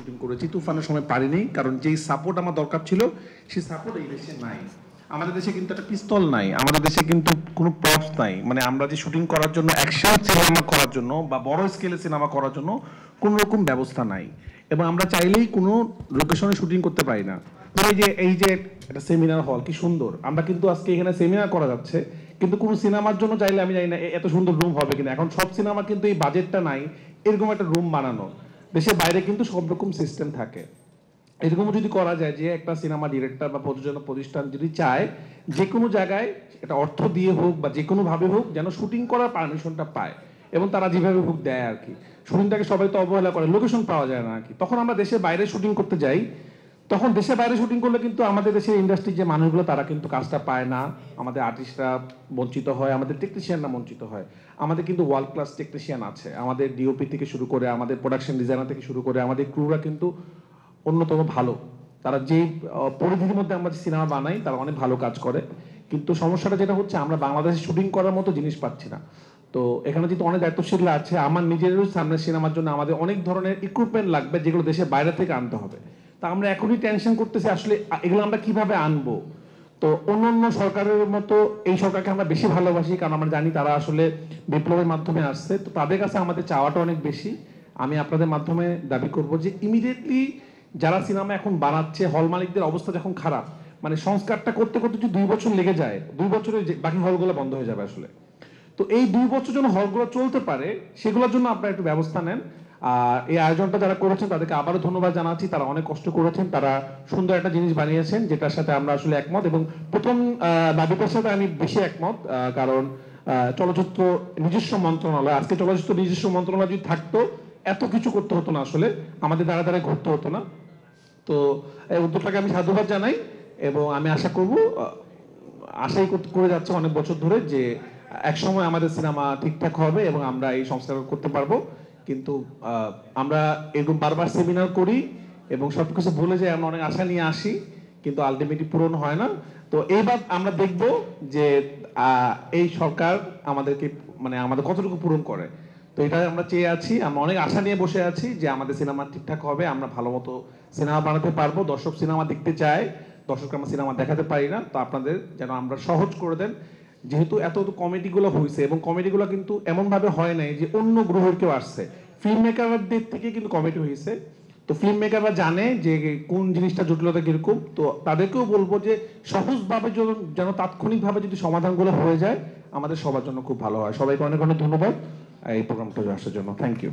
Shooting করেছি, তুফানের সময় পারিনি, কারণ যেই সাপোর্ট আমার দরকার ছিল সেই সাপোর্ট এই দেশে নাই। আমাদের দেশে কিন্তু একটা পিস্তল নাই, আমাদের দেশে কিন্তু কোনো প্রপস নাই, মানে আমরা যে শুটিং করার জন্য অ্যাকশন সিনেমা করার জন্য বা বড় স্কেলে সিনেমা করার জন্য কোনো রকম ব্যবস্থা নাই, এবং আমরা চাইলেই কোনো লোকেশনে শুটিং করতে পারি না। এই যে একটা সেমিনার হল কি সুন্দর, আমরা কিন্তু আজকে এখানে সেমিনার করা যাচ্ছে, কিন্তু কোনো সিনেমার জন্য চাইলে আমি জানি না এত সুন্দর রুম হবে কিনা। এখন সব সিনেমা কিন্তু এই বাজেটটা নাই এরকম একটা রুম বানানো। দেশের বাইরে কিন্তু সব রকম সিস্টেম থাকে। এরকম যদি করা যায় যে একটা সিনেমা ডিরেক্টর বা প্রযোজনা প্রতিষ্ঠান যদি চায় যে কোনো জায়গায় এটা অর্থ দিয়ে হোক বা যে কোনো ভাবে হোক যেন শুটিং করার পারমিশনটা পায়, এবং তারা যেভাবে হোক দেয় আর কি। শুটিংটাকে সবাই তো অবহেলা করে, লোকেশন পাওয়া যায় না আর কি। তখন আমরা দেশের বাইরে শুটিং করতে যাই, তখন দেশের বাইরে শুটিং করলে কিন্তু আমাদের দেশের ইন্ডাস্ট্রির যে মানুষগুলো তারা কিন্তু কাজটা পায় না, আমাদের আর্টিস্টরা বঞ্চিত হয়, আমাদের টেকনিশিয়ানরা বঞ্চিত হয়। আমাদের কিন্তু ওয়ার্ল্ড ক্লাস টেকনিশিয়ান আছে, আমাদের ডিওপি থেকে শুরু করে আমাদের প্রোডাকশন ডিজাইনার থেকে শুরু করে আমাদের ক্রুরা কিন্তু অন্যতম ভালো। তারা যে পরিধির মধ্যে আমরা সিনেমা বানাই তারা অনেক ভালো কাজ করে, কিন্তু সমস্যাটা যেটা হচ্ছে আমরা বাংলাদেশে শুটিং করার মতো জিনিস পাচ্ছি না। তো এখানে যেহেতু অনেক দায়িত্বশীলরা আছে, আমার নিজেরও সামনের সিনেমার জন্য আমাদের অনেক ধরনের ইকুইপমেন্ট লাগবে যেগুলো দেশের বাইরে থেকে আনতে হবে। তা আমরা এখনই টেনশন করতেছি আসলে এগুলো আমরা কিভাবে আনবো। তো অন্য সরকারের মতো এই সরকারকে আমরা বেশি ভালোবাসি, কারণ আমরা জানি তারা আসলে বিপ্লবের মাধ্যমে আসছে, তো তাদের কাছে আমাদের চাওয়াটা অনেক বেশি। আমি আপনাদের মাধ্যমে দাবি করব যে ইমিডিয়েটলি যারা সিনেমা এখন বানাচ্ছে, হল মালিকদের অবস্থা যখন খারাপ, মানে সংস্কারটা করতে করতে যদি 2 বছর লেগে যায়, 2 বছরে বাকি হলগুলো বন্ধ হয়ে যাবে আসলে। তো এই 2 বছর যেন হলগুলো চলতে পারে সেগুলোর জন্য আপনারা একটু ব্যবস্থা নেন। আর এই আয়োজনটা যারা করেছেন তাদেরকে আবারও ধন্যবাদ জানাচ্ছি, তারা অনেক কষ্ট করেছেন, তারা সুন্দর একটা জিনিস বানিয়েছেন যেটার সাথে আমরা আসলে একমত। এবং প্রথম দাবিটার সাথে আমি বেশি একমত, কারণ চলচ্চিত্র নিজস্ব মন্ত্রণালয়, আজকে চলচ্চিত্র নিজস্ব মন্ত্রণালয় যদি থাকতো এত কিছু করতে হতো না, আসলে আমাদের দ্বারা দ্বারা ঘটতে হতো না। তো এই উদ্যোগটাকে আমি সাধুবাদ জানাই, এবং আমি আশা করব, আশাই করে যাচ্ছে অনেক বছর ধরে, যে একসময় আমাদের সিনেমা ঠিকঠাক হবে এবং আমরা এই সংস্কার করতে পারবো। কিন্তু আমরা এরকম বারবার সেমিনার করি এবং সবকিছু ভুলে যাই, আমরা অনেক আশা নিয়ে আসি কিন্তু আলটিমেটলি পূরণ হয় না। তো এইবার আমরা দেখব যে এই সরকার আমাদেরকে, মানে আমাদের কতটুকু পূরণ করে। তো এটা আমরা চেয়ে আছি, আমরা অনেক আশা নিয়ে বসে আছি যে আমাদের সিনেমা ঠিকঠাক হবে, আমরা ভালো মতো সিনেমা বানাতে পারবো, দর্শক সিনেমা দেখতে চায়, দর্শককে আমরা সিনেমা দেখাতে পারি না। তো আপনাদের যেন আমরা সহজ করে দেন, যেহেতু এত কমেডিগুলো হয়েছে এবং কমেডিগুলো কিন্তু এমনভাবে হয় নাই যে অন্য গ্রহের কেউ আসছে, ফিল্ম মেকারদের থেকে কিন্তু কমেডি হয়েছে। তো ফিল্ম মেকাররা জানে যে কোন জিনিসটা জটিলতা কিরকম, তো তাদেরকেও বলবো যে সহজভাবে যেন তাৎক্ষণিকভাবে যদি সমাধানগুলো হয়ে যায় আমাদের সবার জন্য খুব ভালো হয়। সবাইকে অনেক অনেক ধন্যবাদ এই প্রোগ্রামটা আসার জন্য। Thank you.